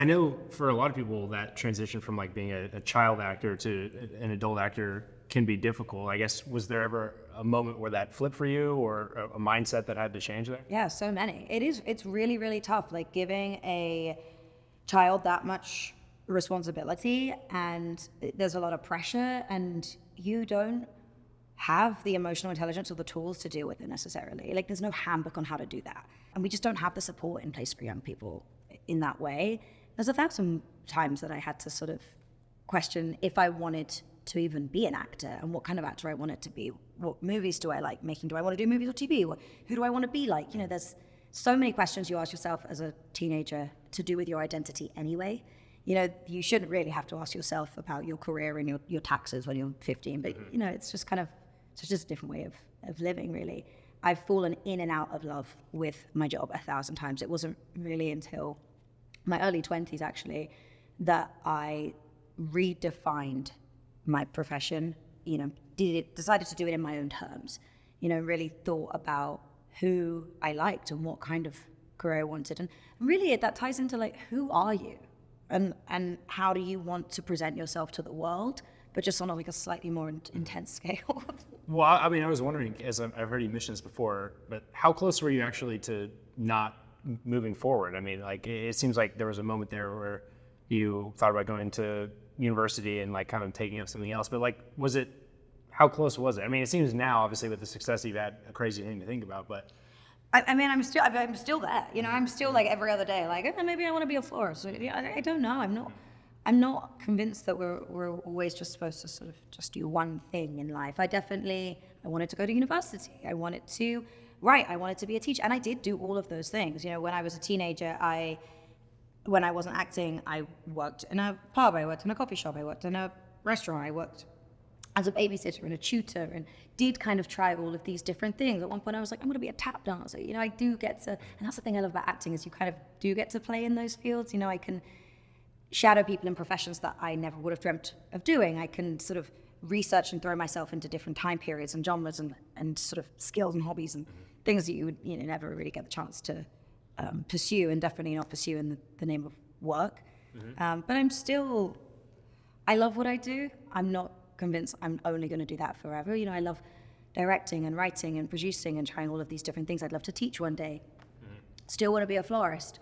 I know for a lot of people that transition from like being a child actor to an adult actor can be difficult. I guess, was there ever a moment where that flipped for you, or a mindset that had to change there? Yeah, so many. It's really, really tough, like giving a child that much responsibility, and there's a lot of pressure, and you don't have the emotional intelligence or the tools to deal with it necessarily. Like there's no handbook on how to do that. And we just don't have the support in place for young people in that way. There's 1,000 times that I had to sort of question if I wanted to even be an actor and what kind of actor I wanted to be. What movies do I like making? Do I want to do movies or TV? Who do I want to be like? You know, there's so many questions you ask yourself as a teenager to do with your identity anyway. You know, you shouldn't really have to ask yourself about your career and your taxes when you're 15, but you know, it's just kind of, it's just a different way of living, really. I've fallen in and out of love with my job 1,000 times. It wasn't really until my early 20s, actually, that I redefined my profession, you know, decided to do it in my own terms, you know, really thought about who I liked and what kind of career I wanted. And really that ties into like, who are you? And how do you want to present yourself to the world, but just on like a slightly more intense scale. Well, I mean, I was wondering, as I've heard you mention this before, but how close were you actually to not moving forward? I mean, like, it seems like there was a moment there where you thought about going to university and like kind of taking up something else, but like, how close was it? I mean, it seems now, obviously, with the success you've had, a crazy thing to think about, but. I mean, I'm still there, you know, I'm still like every other day, like, maybe I want to be a florist. I don't know. I'm not convinced that we're always just supposed to sort of just do one thing in life. I wanted to go to university. I wanted to write. I wanted to be a teacher. And I did do all of those things. You know, when I was a teenager, when I wasn't acting, I worked in a pub, I worked in a coffee shop, I worked in a restaurant, I worked as a babysitter and a tutor, and did kind of try all of these different things. At one point I was like, I'm going to be a tap dancer. You know, I do get to, and that's the thing I love about acting, is you kind of do get to play in those fields. You know, I can shadow people in professions that I never would have dreamt of doing. I can sort of research and throw myself into different time periods and genres and sort of skills and hobbies and things that you would, you know, never really get the chance to pursue, and definitely not pursue in the name of work. But I love what I do. I'm not convinced I'm only going to do that forever. You know, I love directing and writing and producing and trying all of these different things. I'd love to teach one day. Still want to be a florist.